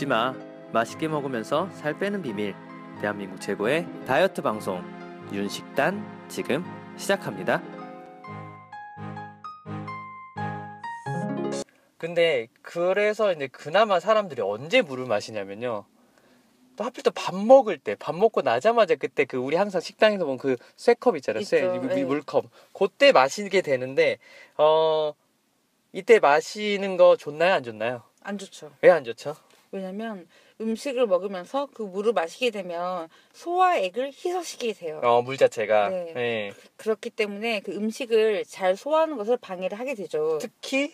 굶지 마. 맛있게 먹으면서 살 빼는 비밀. 대한민국 최고의 다이어트 방송 윤식단 지금 시작합니다. 근데 그래서 이제 그나마 사람들이 언제 물을 마시냐면요. 또 하필 또 밥 먹을 때, 밥 먹고 나자마자 그때 그 우리 항상 식당에서 보면 그 쇠컵 있잖아요. 물컵. 그때 마시게 되는데 이때 마시는 거 좋나요, 안 좋나요? 안 좋죠. 왜 안 좋죠? 왜냐면 음식을 먹으면서 그 물을 마시게 되면 소화액을 희석시키게 돼요. 물 자체가. 네. 네. 그렇기 때문에 그 음식을 잘 소화하는 것을 방해를 하게 되죠. 특히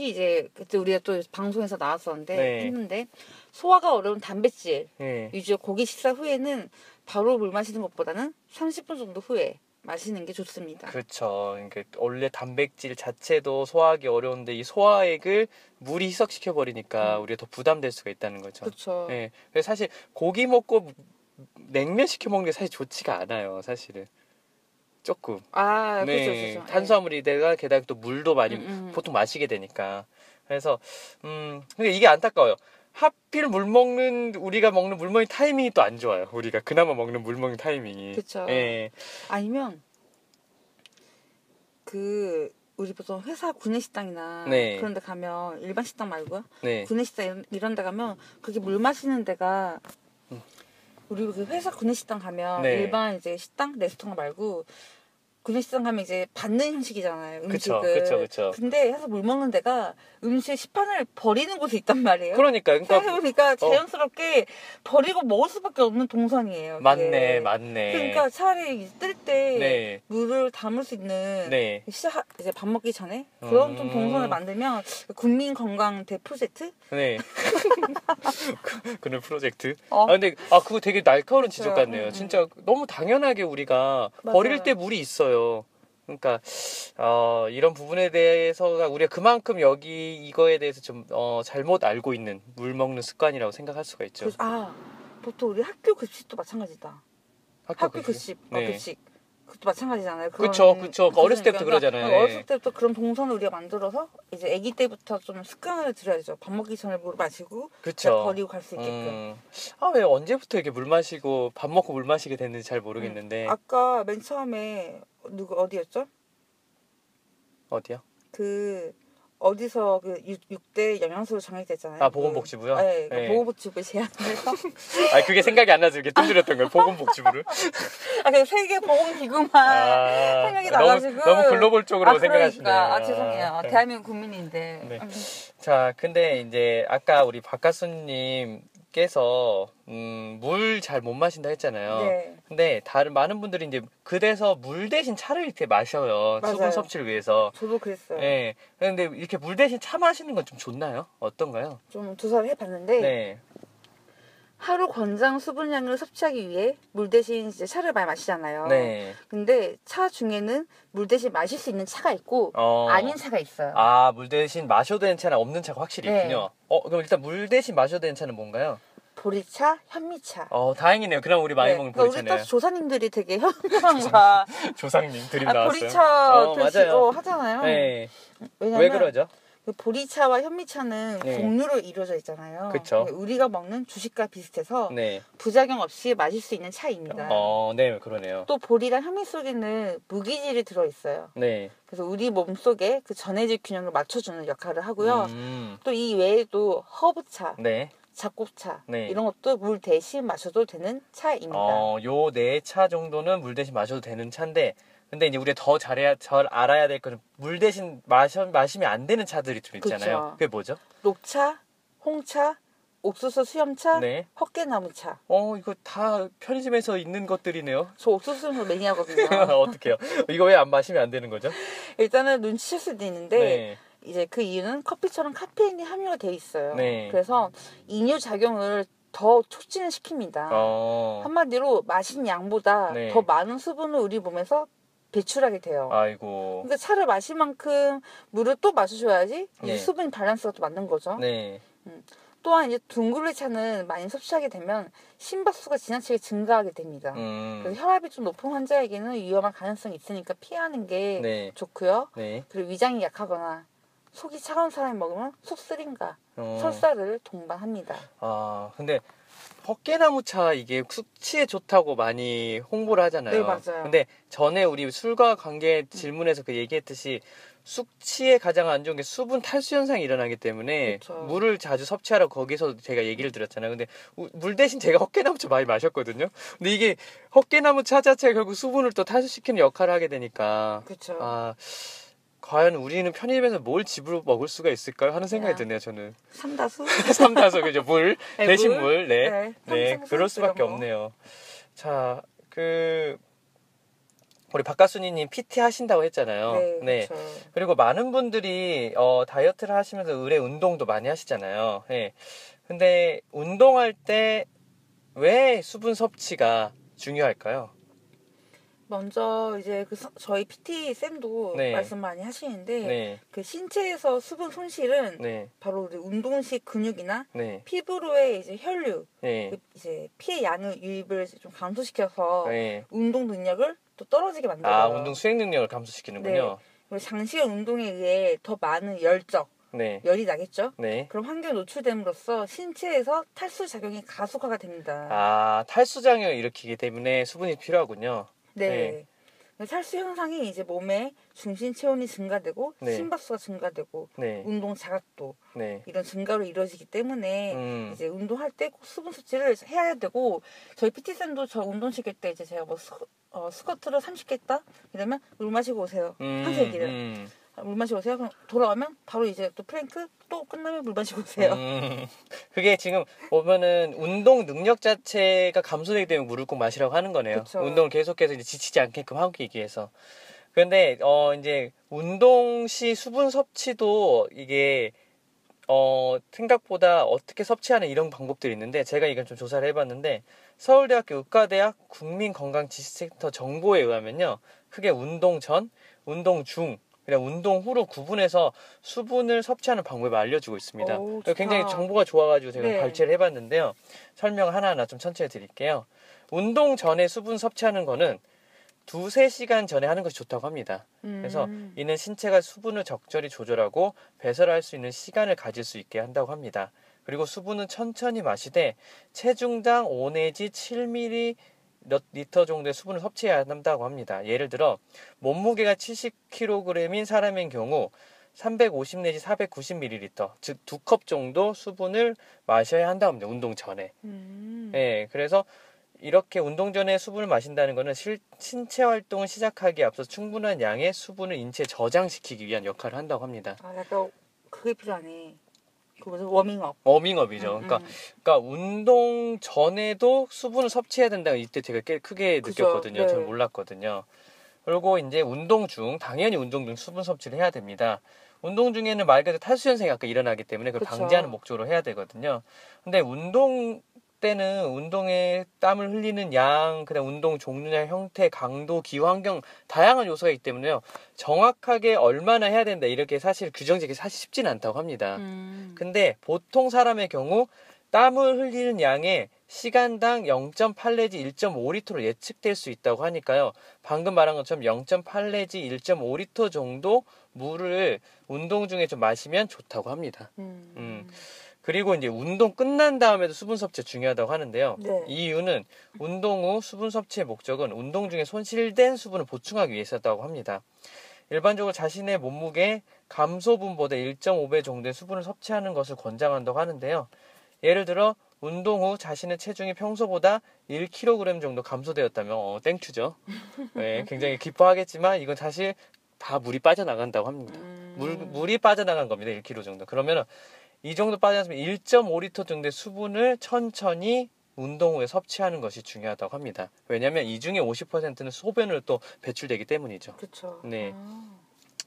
이제 그때 우리가 또 방송에서 나왔었는데 네. 했는데 소화가 어려운 단백질 네. 위주의 고기 식사 후에는 바로 물 마시는 것보다는 30분 정도 후에 마시는 게 좋습니다. 그렇죠. 그러니까 원래 단백질 자체도 소화하기 어려운데 이 소화액을 물이 희석시켜 버리니까 우리가 더 부담될 수가 있다는 거죠. 그렇죠. 네. 그래서 사실 고기 먹고 냉면 시켜 먹는 게 사실 좋지가 않아요. 사실은 조금. 아, 네. 그렇죠. 탄수화물이 내가 게다가 또 물도 많이 보통 마시게 되니까. 그래서 근데 이게 안타까워요. 하필 우리가 먹는 물 먹는 타이밍이 또 안 좋아요. 우리가 그나마 먹는 물 먹는 타이밍이. 그렇죠. 예. 아니면 우리 보통 회사 구내식당이나 네. 그런 데 가면 일반 식당 말고요. 네. 구내식당 이런 데 가면 그렇게 물 마시는 데가 우리 그 회사 구내식당 가면 네. 일반 이제 식당 레스토랑 말고 구내식당 가면 이제 받는 형식이잖아요. 음식을. 그쵸. 근데 해서 물 먹는 데가 음식 시판을 버리는 곳이 있단 말이에요. 그러니까 생각해보니까 자연스럽게 버리고 먹을 수밖에 없는 동선이에요. 그게. 맞네. 그러니까 차라리 뜰 때 네. 물을 담을 수 있는 네. 이제 밥 먹기 전에 그런 좀 동선을 만들면 국민 건강 대프로젝트? 네. 그런 프로젝트. 어. 근데 그거 되게 날카로운 지적 같네요. 진짜 너무 당연하게 우리가 맞아요. 버릴 때 물이 있어요. 그러니까 이런 부분에 대해서가 우리가 그만큼 이거에 대해서 좀 잘못 알고 있는 물 먹는 습관이라고 생각할 수가 있죠. 보통 우리 학교 급식도 마찬가지다. 학교 급식. 네. 급식. 그것도 마찬가지잖아요. 그쵸. 어렸을 때부터 그러잖아요. 어렸을 때부터 그런 동선을 우리가 만들어서 이제 아기 때부터 좀 습관을 들여야죠. 밥 먹기 전에 물 마시고 버리고 갈 수 있게끔. 왜 언제부터 이렇게 물 마시고 밥 먹고 물 마시게 됐는지 잘 모르겠는데. 아까 맨 처음에 어디였죠? 어디요? 어디서 6대 영양소로 정해졌잖아요. 보건복지부요? 네. 네. 보건복지부에 제안을 해서. 그게 생각이 안 나서 이렇게 뜸들였던 거예요. 보건복지부를. 그 세계보건기구만 생각이 나가지고. 너무 글로벌적으로 생각하시네요. 그러니까. 죄송해요. 네. 대한민국 국민인데. 네. 자, 근데 이제 아까 우리 박가수님께서 물 잘 못 마신다 했잖아요. 네. 근데 많은 분들이 이제 그래서 물 대신 차를 이렇게 마셔요. 맞아요. 수분 섭취를 위해서. 저도 그랬어요. 네. 근데 이렇게 물 대신 차 마시는 건 좀 좋나요? 어떤가요? 좀 조사를 해봤는데 네. 하루 권장 수분량을 섭취하기 위해 물 대신 이제 차를 많이 마시잖아요. 네. 근데 차 중에는 물 대신 마실 수 있는 차가 있고 아닌 차가 있어요. 물 대신 마셔도 되는 차랑 없는 차가 확실히 네. 있군요. 그럼 일단 물 대신 마셔도 되는 차는 뭔가요? 보리차, 현미차. 다행이네요. 그럼 우리 많이 먹는 보리차네요. 우리 또 조사님들이 되게 현명한가. 조상님 드림 나왔어요. 보리차 맞아요. 하잖아요. 네. 왜냐면 왜 그러죠? 그 보리차와 현미차는 네. 곡류로 이루어져 있잖아요. 그쵸. 우리가 먹는 주식과 비슷해서 네. 부작용 없이 마실 수 있는 차입니다. 네, 그러네요. 또 보리랑 현미 속에는 무기질이 들어있어요. 네. 그래서 우리 몸속에 그 전해질 균형을 맞춰주는 역할을 하고요. 음. 또 이 외에도 허브차, 네. 잡곡차 네. 이런 것도 물 대신 마셔도 되는 차입니다. 요 네 차 정도는 물 대신 마셔도 되는 차인데, 근데 이제 우리가 더 잘 알아야 될 거는 물 대신 마시면 안 되는 차들이 좀 있잖아요. 그쵸. 그게 뭐죠? 녹차, 홍차, 옥수수 수염차, 네. 헛개나무차. 이거 다 편의점에서 있는 것들이네요. 저 옥수수 수염차 매니아거든요. 어떡해요? 이거 왜 안 마시면 안 되는 거죠? 일단은 눈치챌 수도 있는데 네. 이제 그 이유는 커피처럼 카페인이 함유가 돼 있어요. 네. 그래서 이뇨 작용을 더 촉진을 시킵니다. 한마디로 마신 양보다 네. 더 많은 수분을 우리 몸에서 배출하게 돼요. 아이고. 그러니까 차를 마실 만큼 물을 또 마셔줘야지 네. 이 수분 밸런스가 또 맞는 거죠. 네. 또한 이제 둥글레 차는 많이 섭취하게 되면 심박수가 지나치게 증가하게 됩니다. 그래서 혈압이 좀 높은 환자에게는 위험한 가능성이 있으니까 피하는 게 네. 좋고요. 네. 그리고 위장이 약하거나 속이 차가운 사람이 먹으면 속쓰림과 어. 설사를 동반합니다. 아, 근데 헛개나무차 이게 숙취에 좋다고 많이 홍보를 하잖아요. 네, 맞아요. 근데 전에 우리 술과 관계 질문에서 그 얘기했듯이 숙취에 가장 안 좋은 게 수분 탈수 현상이 일어나기 때문에 그쵸. 물을 자주 섭취하라고 거기서 제가 얘기를 드렸잖아요. 근데 물 대신 제가 헛개나무차 많이 마셨거든요. 근데 이게 헛개나무차 자체가 결국 수분을 또 탈수시키는 역할을 하게 되니까 그쵸. 아, 과연 우리는 편의점에서 뭘 집으로 먹을 수가 있을까요? 하는 생각이 그냥 드네요, 저는. 삼다수? 삼다수, 그죠? 물. 네, 대신 물. 물. 네. 네, 네. 평생수 그럴 수밖에 이런 거. 없네요. 자, 우리 박가순이님 PT 하신다고 했잖아요. 네, 그렇죠. 그리고 많은 분들이, 다이어트를 하시면서 의뢰 운동도 많이 하시잖아요. 네. 근데 운동할 때 왜 수분 섭취가 중요할까요? 먼저 이제 저희 PT 쌤도 네. 말씀 많이 하시는데 네. 그 신체에서 수분 손실은 네. 바로 우리 운동식 근육이나 네. 피부로의 이제 혈류, 네. 이제 피의 양을 유입을 좀 감소시켜서 네. 운동 능력을 또 떨어지게 만들어요. 아, 운동 수행 능력을 감소시키는군요. 그리고 장시간 운동에 의해 더 많은 네. 열이 나겠죠. 네. 그럼 환경에 노출됨으로써 신체에서 탈수 작용이 가속화가 됩니다. 아, 탈수작용을 일으키기 때문에 수분이 필요하군요. 네. 탈수 현상이 이제 몸의 중심 체온이 증가되고 네. 심박수가 증가되고 네. 운동 자각도 네. 이런 증가로 이루어지기 때문에 음. 이제 운동할 때 꼭 수분 섭취를 해야 되고 저희 PT 쌤도 저 운동 시킬 때 이제 제가 뭐 스쿼트를 30개 했다 이러면 물 마시고 오세요. 항상 얘기를 물 마시고 오세요. 그럼 돌아오면 바로 이제 또 플랭크 또 끝나면 물 마시고 오세요. 그게 지금 보면은 운동 능력 자체가 감소되기 때문에 물을 꼭 마시라고 하는 거네요. 그쵸. 운동을 계속해서 이제 지치지 않게끔 하기 위해서. 그런데 이제 운동 시 수분 섭취도 이게 생각보다 어떻게 섭취하는 이런 방법들이 있는데 제가 이걸 좀 조사를 해봤는데 서울대학교 의과대학 국민건강지식센터 정보에 의하면요. 크게 운동 전, 운동 중, 그냥 운동 후로 구분해서 수분을 섭취하는 방법을 알려주고 있습니다. 오, 좋다. 굉장히 정보가 좋아가지고 제가 네. 발췌를 해봤는데요. 설명 하나하나 좀 천천히 드릴게요. 운동 전에 수분 섭취하는 거는 2-3시간 전에 하는 것이 좋다고 합니다. 그래서 이는 신체가 수분을 적절히 조절하고 배설할 수 있는 시간을 가질 수 있게 한다고 합니다. 그리고 수분은 천천히 마시되 체중당 5 내지 7ml 몇 리터 정도의 수분을 섭취해야 한다고 합니다. 예를 들어 몸무게가 70kg인 사람의 경우 350 내지 490ml, 즉 2컵 정도 수분을 마셔야 한다고 합니다. 운동 전에. 네, 그래서 이렇게 운동 전에 수분을 마신다는 것은 신체 활동을 시작하기에 앞서 충분한 양의 수분을 인체에 저장시키기 위한 역할을 한다고 합니다. 아, 약간 그게 필요하네. 그 뭐죠? 워밍업. 워밍업이죠. 그러니까 운동 전에도 수분을 섭취해야 된다고 이때 제가 꽤 크게 그죠. 느꼈거든요. 네. 저는 몰랐거든요. 그리고 이제 운동 중 당연히 운동 중 수분 섭취를 해야 됩니다. 운동 중에는 말 그대로 탈수 현상이 아까 일어나기 때문에 그걸 그쵸. 방지하는 목적으로 해야 되거든요. 근데 운동 때는 운동에 땀을 흘리는 양, 그다음 운동 종류나 형태, 강도, 기후 환경 다양한 요소가 있기 때문에요. 정확하게 얼마나 해야 된다 이렇게 사실 규정짓기 사실 쉽지는 않다고 합니다. 근데 보통 사람의 경우 땀을 흘리는 양의 시간당 0.8 내지 1.5리터로 예측될 수 있다고 하니까요. 방금 말한 것처럼 0.8 내지 1.5리터 정도 물을 운동 중에 좀 마시면 좋다고 합니다. 그리고 이제 운동 끝난 다음에도 수분 섭취가 중요하다고 하는데요. 네. 이 이유는 운동 후 수분 섭취의 목적은 운동 중에 손실된 수분을 보충하기 위해서다고 합니다. 일반적으로 자신의 몸무게 감소분보다 1.5배 정도의 수분을 섭취하는 것을 권장한다고 하는데요. 예를 들어 운동 후 자신의 체중이 평소보다 1kg 정도 감소되었다면 땡큐죠. 네, 굉장히 기뻐하겠지만 이건 사실 다 물이 빠져나간다고 합니다. 물이 빠져나간 겁니다. 1kg 정도. 그러면 이 정도 빠져나가면 1.5리터 정도의 수분을 천천히 운동 후에 섭취하는 것이 중요하다고 합니다. 왜냐하면 이 중에 50%는 소변으로 또 배출되기 때문이죠. 그렇죠. 네.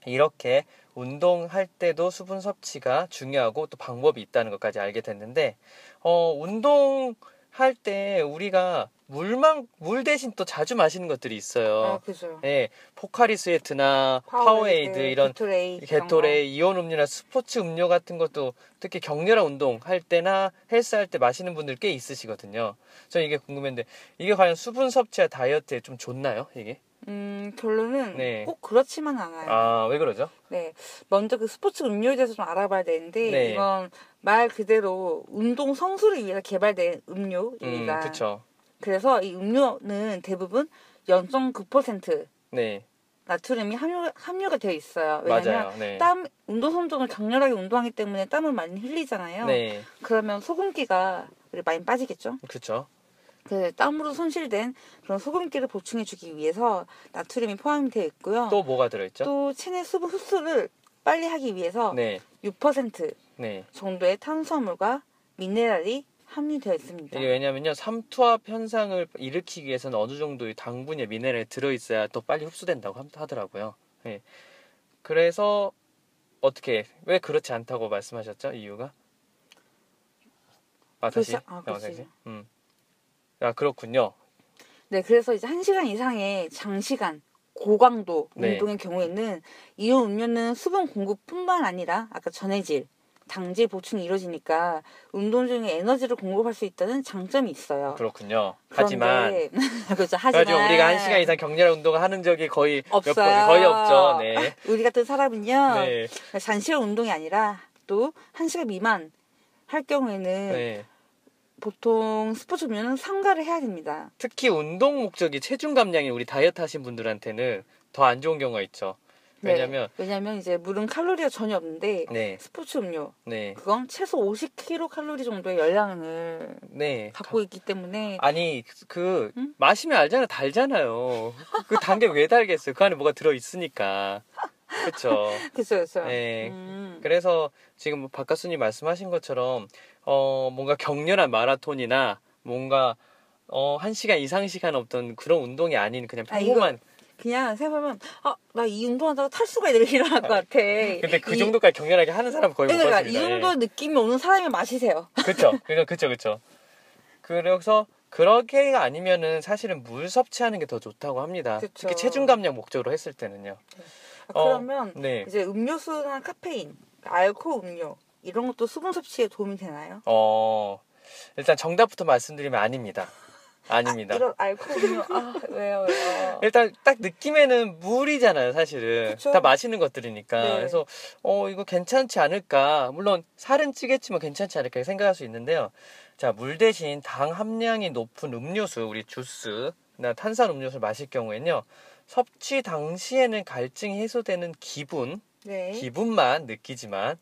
이렇게 운동할 때도 수분 섭취가 중요하고 또 방법이 있다는 것까지 알게 됐는데 운동할 때 우리가 물 대신 또 자주 마시는 것들이 있어요. 아, 그죠. 네, 포카리 스웨트나 파워에이드 이런 게토레이, 이온 음료나 스포츠 음료 같은 것도 특히 격렬한 운동할 때나 헬스할 때 마시는 분들 꽤 있으시거든요. 저는 이게 궁금했는데 이게 과연 수분 섭취와 다이어트에 좀 좋나요? 이게? 결론은 네. 꼭 그렇지만 않아요. 아, 왜 그러죠? 네. 먼저 그 스포츠 음료에 대해서 좀 알아봐야 되는데, 네. 이건 말 그대로 운동 성수를 위해서 개발된 음료입니다. 그쵸. 그래서 이 음료는 대부분 0.9% 네. 나트륨이 함유가 되어 있어요. 왜냐면 맞아요. 네. 운동선동을 격렬하게 운동하기 때문에 땀을 많이 흘리잖아요. 네. 그러면 소금기가 많이 빠지겠죠. 그쵸. 그 땀으로 손실된 그런 소금기를 보충해주기 위해서 나트륨이 포함이 되어 있고요. 또 뭐가 들어있죠? 또 체내 수분 흡수를 빨리 하기 위해서 네. 6% 네. 정도의 탄수화물과 미네랄이 함유되어 있습니다. 이게 왜냐면요, 삼투압 현상을 일으키기 위해서는 어느 정도의 당분이 미네랄이 들어있어야 또 빨리 흡수된다고 하더라고요. 네. 그래서 어떻게 왜 그렇지 않다고 말씀하셨죠? 이유가? 다시. 그렇지. 아, 그렇군요. 네, 그래서 이제 1시간 이상의 장시간 고강도 네. 운동의 경우에는 이 음료는 수분 공급뿐만 아니라 아까 전해질, 당질 보충이 이루어지니까 운동 중에 에너지를 공급할 수 있다는 장점이 있어요. 그렇군요. 그런데, 그렇죠. 하지만 우리가 1시간 이상 격렬한 운동을 하는 적이 거의 없어요. 거의 없죠. 네. 우리 같은 사람은요. 네. 장시간 운동이 아니라 또 1시간 미만 할 경우에는 네. 보통 스포츠 음료는 삼가를 해야 됩니다. 특히 운동 목적이 체중 감량이 우리 다이어트 하신 분들한테는 더 안 좋은 경우가 있죠. 왜냐면 이제 물은 칼로리가 전혀 없는데 네. 스포츠 음료 네. 그건 최소 50kcal 정도의 열량을 네. 갖고 있기 때문에 아니 응? 마시면 알잖아. 달잖아요. 그 단 게 왜 달겠어요? 그 안에 뭐가 들어 있으니까. 그렇죠. 그렇죠. 네. 그래서 지금 박가수님 말씀하신 것처럼 뭔가 격렬한 마라톤이나 뭔가 1시간 이상 시간 없던 그런 운동이 아닌 그냥 평범한 그냥 생각하면 나 이 운동하다가 탈수가 일어날 것 같아. 근데 그 정도까지 격렬하게 하는 사람 거의 못 그러니까 봤습니다. 이 정도 느낌이 오는 사람이 마시세요. 그렇죠. 그래서 그렇게가 아니면은 사실은 물 섭취하는 게 더 좋다고 합니다. 그쵸. 특히 체중 감량 목적으로 했을 때는요. 그러면 네. 이제 음료수나 카페인, 알코올 음료 이런 것도 수분 섭취에 도움이 되나요? 일단 정답부터 말씀드리면 아닙니다. 아닙니다. 이런 알코올 음료 왜요? 일단 딱 느낌에는 물이잖아요, 사실은. 그쵸? 다 마시는 것들이니까. 네. 그래서 이거 괜찮지 않을까? 물론 살은 찌겠지만 괜찮지 않을까 생각할 수 있는데요. 자, 물 대신 당 함량이 높은 음료수, 우리 주스나 탄산 음료수를 마실 경우에는요. 섭취 당시에는 갈증이 해소되는 기분만 느끼지만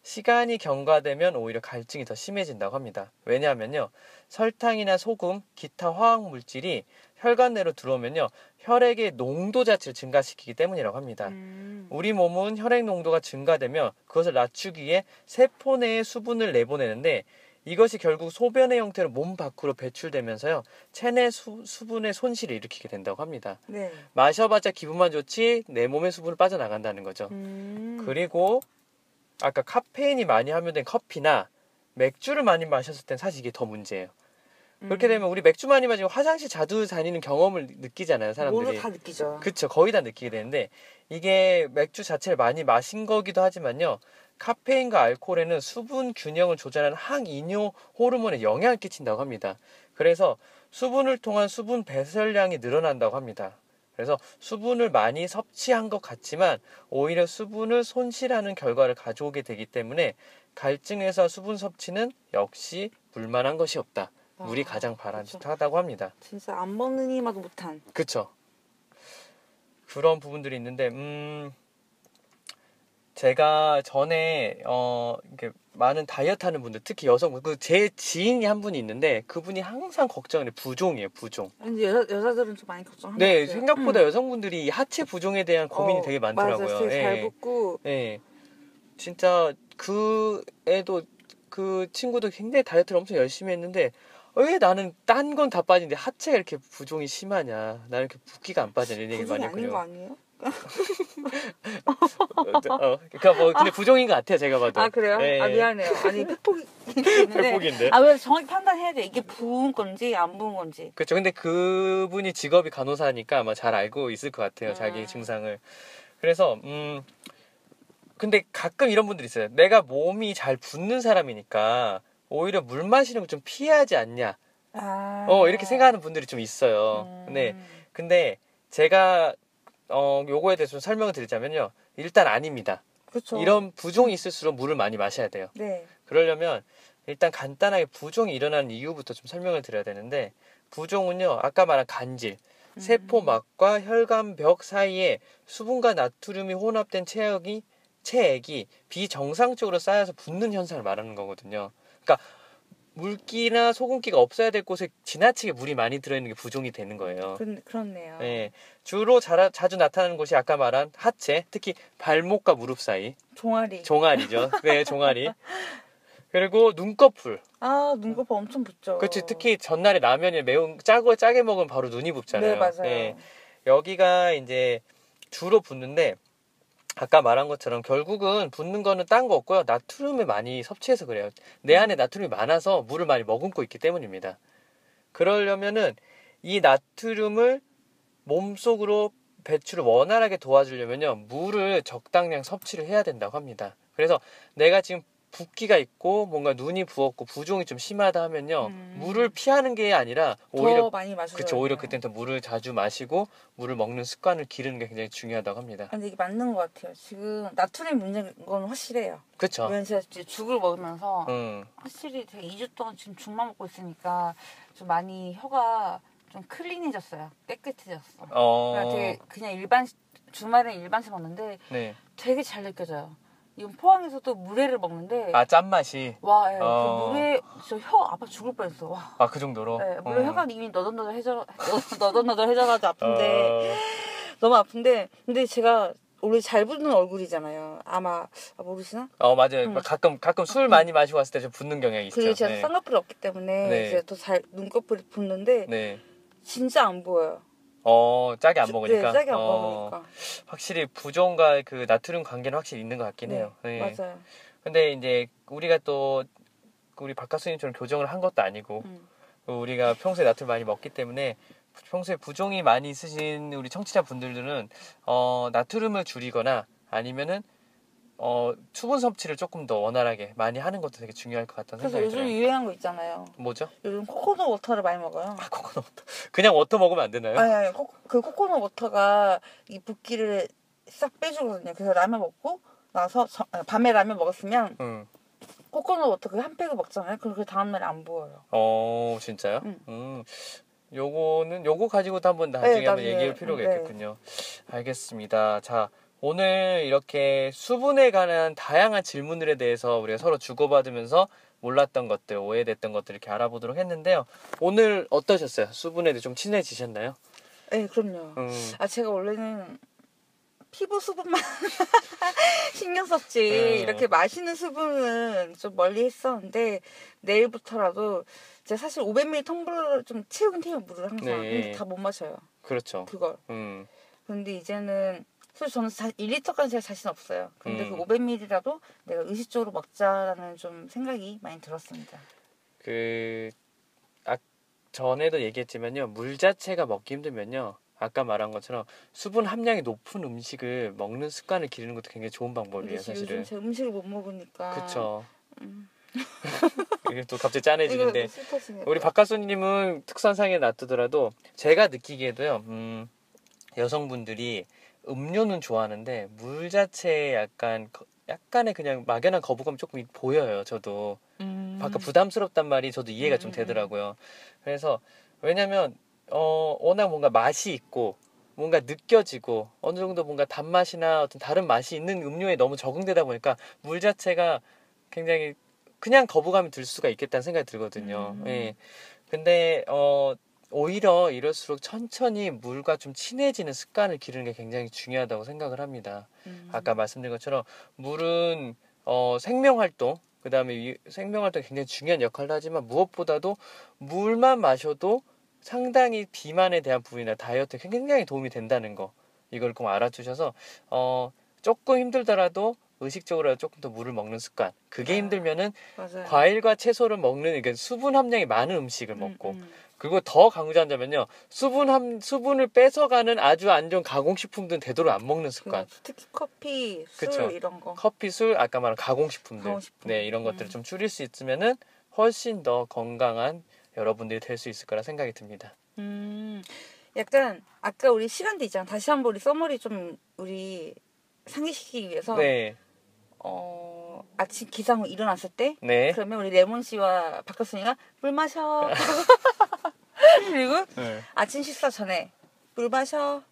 시간이 경과되면 오히려 갈증이 더 심해진다고 합니다. 왜냐하면요. 설탕이나 소금, 기타 화학 물질이 혈관 내로 들어오면요. 혈액의 농도 자체를 증가시키기 때문이라고 합니다. 우리 몸은 혈액 농도가 증가되면 그것을 낮추기 위해 세포 내에 수분을 내보내는데 이것이 결국 소변의 형태로 몸 밖으로 배출되면서요. 체내 수분의 손실을 일으키게 된다고 합니다. 네. 마셔봤자 기분만 좋지 내 몸의 수분을 빠져나간다는 거죠. 그리고 아까 카페인이 많이 함유된 커피나 맥주를 많이 마셨을 땐 사실 이게 더 문제예요. 그렇게 되면 우리 맥주 많이 마시고 화장실 자주 다니는 경험을 느끼잖아요, 사람들이. 모두 다 느끼죠. 그쵸, 거의 다 느끼게 되는데 이게 맥주 자체를 많이 마신 거기도 하지만요. 카페인과 알코올에는 수분 균형을 조절하는 항이뇨 호르몬에 영향을 끼친다고 합니다. 그래서 수분을 통한 수분 배설량이 늘어난다고 합니다. 그래서 수분을 많이 섭취한 것 같지만 오히려 수분을 손실하는 결과를 가져오게 되기 때문에 갈증에서 수분 섭취는 역시 물만한 것이 없다. 물이 가장 바람직하다고 합니다. 진짜 안 먹는 이마도 못한. 그쵸. 그런 부분들이 있는데 제가 전에 이렇게 많은 다이어트 하는 분들, 특히 여성분, 제 지인이 한 분이 있는데 그분이 항상 걱정을 해요. 부종이에요, 부종. 근데 여자들은 좀 많이 걱정하는 네, 것 같아요. 생각보다 여성분들이 하체 부종에 대한 고민이 되게 많더라고요. 맞아요. 잘 붙고. 네. 진짜 그 애도 그 친구도 굉장히 다이어트를 엄청 열심히 했는데 왜 나는 딴 건 다 빠지는데 하체가 이렇게 부종이 심하냐, 나는 이렇게 붓기가 안 빠지냐 이런 얘기를 많이 부종이 아닌 거 했거든요. 아니에요? 그러니까 근데 부종인 것 같아요, 제가 봐도. 아 그래요? 네. 미안해요. 아니 팩폭인데. 팩폭인데. 왜 정확히 판단해야 돼? 이게 부은 건지 안 부은 건지. 그렇죠. 근데 그분이 직업이 간호사니까 아마 잘 알고 있을 것 같아요, 자기 증상을. 그래서 근데 가끔 이런 분들이 있어요. 내가 몸이 잘 붓는 사람이니까 오히려 물 마시는 걸 좀 피해야지 않냐. 이렇게 생각하는 분들이 좀 있어요. 근데 제가 요거에 대해서 좀 설명을 드리자면요. 일단 아닙니다. 그렇죠. 이런 부종이 있을수록 물을 많이 마셔야 돼요. 네. 그러려면 일단 간단하게 부종이 일어나는 이유부터 좀 설명을 드려야 되는데, 부종은요, 아까 말한 간질, 세포막과 혈관벽 사이에 수분과 나트륨이 혼합된 체액이 비정상적으로 쌓여서 붓는 현상을 말하는 거거든요. 그러니까 물기나 소금기가 없어야 될 곳에 지나치게 물이 많이 들어있는 게 부종이 되는 거예요. 그렇네요. 네, 주로 자주 나타나는 곳이 아까 말한 하체, 특히 발목과 무릎 사이. 종아리죠. 네, 종아리. 그리고 눈꺼풀. 눈꺼풀 엄청 붓죠. 그렇지. 특히 전날에 라면이 매운 짜게 먹으면 바로 눈이 붓잖아요. 네, 맞아요. 네, 여기가 이제 주로 붓는데, 아까 말한 것처럼 결국은 붓는 거는 딴 거 없고요. 나트륨을 많이 섭취해서 그래요. 내 안에 나트륨이 많아서 물을 많이 머금고 있기 때문입니다. 그러려면은 이 나트륨을 몸속으로 배출을 원활하게 도와주려면요, 물을 적당량 섭취를 해야 된다고 합니다. 그래서 내가 지금 붓기가 있고 뭔가 눈이 부었고 부종이 좀 심하다 하면요, 물을 피하는 게 아니라 오히려 더 많이 마셔야 그쵸, 오히려 그때는 더 물을 자주 마시고 물을 먹는 습관을 기르는 게 굉장히 중요하다고 합니다. 근데 이게 맞는 것 같아요. 지금 나트륨 문제인 건 확실해요. 그쵸. 왜냐면 제가 이제 죽을 먹으면서 확실히 제가 2주 동안 지금 죽만 먹고 있으니까 좀 많이 혀가 좀 클린해졌어요. 깨끗해졌어. 그러니까 되게 그냥 주말에 일반식 먹는데 네. 되게 잘 느껴져요. 이건 포항에서도 물회를 먹는데 짠맛이. 와, 예. 그 물회 저 혀 아파 죽을 뻔했어. 와. 그 정도로? 네, 물론 혀가 이미 너덜너덜해져가지고 아픈데 너무 아픈데, 근데 제가 원래 잘 붓는 얼굴이잖아요. 아마 모르시나? 맞아요. 가끔 술 많이 마시고 왔을 때 좀 붓는 경향이 있죠. 그리고 제가 쌍꺼풀이 없기 때문에 이제 더 잘 눈꺼풀이 붓는데 진짜 안 보여요. 짜게 안 먹으니까. 네, 짜게 안 먹으니까. 확실히 부종과 그 나트륨 관계는 확실히 있는 것 같긴 해요. 네, 맞아요. 근데 이제 우리가 또 우리 박가수님처럼 교정을 한 것도 아니고 우리가 평소에 나트륨 많이 먹기 때문에 평소에 부종이 많이 있으신 우리 청취자분들은 나트륨을 줄이거나 아니면은 수분 섭취를 조금 더 원활하게 많이 하는 것도 되게 중요할 것 같다는 그래서 생각이 요즘 들어요. 유행한 거 있잖아요. 뭐죠? 요즘 코코넛 워터를 많이 먹어요. 코코넛 워터. 그냥 워터 먹으면 안 되나요? 아니, 그 코코넛 워터가 이 붓기를 싹 빼주거든요. 그래서 라면 먹고 나서 밤에 라면 먹었으면 코코넛 워터 그 한 팩을 먹잖아요. 그럼 그 다음날에 안 부어요. 진짜요? 요거 가지고도 한번 나중에 한번 얘기할 필요가 있겠군요. 알겠습니다. 자, 오늘 이렇게 수분에 관한 다양한 질문들에 대해서 우리가 서로 주고받으면서 몰랐던 것들, 오해됐던 것들 이렇게 알아보도록 했는데요. 오늘 어떠셨어요? 수분에 대해 좀 친해지셨나요? 네, 그럼요. 제가 원래는 피부 수분만 신경 썼지 이렇게 마시는 수분은 좀 멀리 했었는데, 내일부터라도 제가 사실 500ml 텀블러를 좀 채우긴 해요, 물을 항상. 근데 다 못 마셔요. 그렇죠. 그걸. 근데 이제는 사실 저는 1리터까지 제가 자신 없어요. 근데 그 500ml라도 내가 의식적으로 먹자라는 좀 생각이 많이 들었습니다. 전에도 얘기했지만요, 물 자체가 먹기 힘들면요, 아까 말한 것처럼 수분 함량이 높은 음식을 먹는 습관을 기르는 것도 굉장히 좋은 방법이에요, 사실은. 요즘 제가 음식을 못 먹으니까. 그쵸. 이게 또 갑자기 짠해지는데, 우리 또. 박가수님은 특선상에 놔두더라도 제가 느끼기에도요, 여성분들이 음료는 좋아하는데 물 자체에 약간의 그냥 막연한 거부감이 조금 보여요. 저도 아까 부담스럽단 말이 저도 이해가 좀 되더라고요. 그래서 왜냐면 워낙 뭔가 맛이 있고 뭔가 느껴지고 어느 정도 뭔가 단맛이나 어떤 다른 맛이 있는 음료에 너무 적응되다 보니까 물 자체가 굉장히 그냥 거부감이 들 수가 있겠다는 생각이 들거든요. 예. 근데 오히려 이럴수록 천천히 물과 좀 친해지는 습관을 기르는 게 굉장히 중요하다고 생각을 합니다. 아까 말씀드린 것처럼 물은 생명활동, 그 다음에 생명활동이 굉장히 중요한 역할을 하지만 무엇보다도 물만 마셔도 상당히 비만에 대한 부분이나 다이어트에 굉장히 도움이 된다는 거, 이걸 꼭 알아주셔서 조금 힘들더라도 의식적으로 조금 더 물을 먹는 습관, 그게 힘들면은 맞아요. 과일과 채소를 먹는, 그러니까 수분 함량이 많은 음식을 먹고 그리고 더 강조한다면요, 수분을 뺏어가는 아주 안 좋은 가공식품들은 되도록 안 먹는 습관. 특히 커피, 술 그쵸. 이런 거. 커피, 술, 아까 말한 가공식품들. 네, 이런 것들을 좀 줄일 수 있으면은 훨씬 더 건강한 여러분들이 될 수 있을 거라 생각이 듭니다. 약간 아까 우리 시간대 있잖아. 다시 한번 우리 써머리 좀 우리 상기시키기 위해서 네. 아침 기상 후 일어났을 때 네. 그러면 우리 레몬 씨와 박효순이가 물 마셔. 그리고 네. 아침 식사 전에 물 마셔.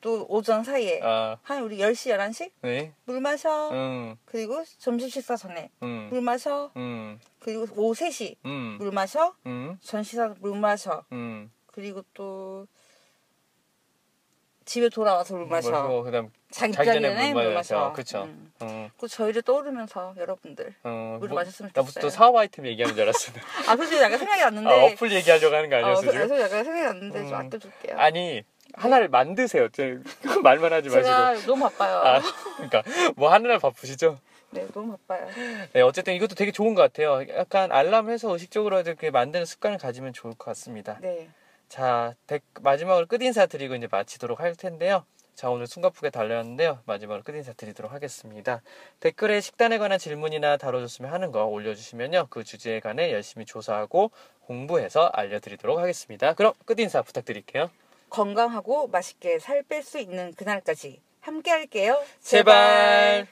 또 오전 사이에 한 우리 10시 11시 네. 물 마셔. 그리고 점심 식사 전에 물 마셔. 그리고 오후 3시 물 마셔. 전 식사 물 마셔. 그리고 또 집에 돌아와서 물 마셔. 그다음 자기 전에 물 마셔. 그쵸. 그 저희를 떠오르면서 여러분들 물을 마셨으면 좋겠어요. 나 무슨 또 사업 아이템 얘기하는 줄 알았어. 솔직히 약간 생각이 났는데. 어플 얘기하려고 하는 거 아니었어 지금? 솔직히 약간 생각이 났는데 좀 아껴둘게요. 아니 하나를 만드세요. 말만 하지 마시고. 제가 너무 바빠요. 그러니까 뭐 하느라 바쁘시죠? 네, 너무 바빠요. 네, 어쨌든 이것도 되게 좋은 것 같아요. 약간 알람해서 의식적으로 이렇게 만드는 습관을 가지면 좋을 것 같습니다. 네. 자, 마지막으로 끝인사 드리고 이제 마치도록 할 텐데요. 자, 오늘 숨가쁘게 달렸는데요. 마지막으로 끝인사 드리도록 하겠습니다. 댓글에 식단에 관한 질문이나 다뤄줬으면 하는 거 올려주시면요. 그 주제에 관해 열심히 조사하고 공부해서 알려드리도록 하겠습니다. 그럼 끝인사 부탁드릴게요. 건강하고 맛있게 살 뺄 수 있는 그날까지 함께 할게요. 제발.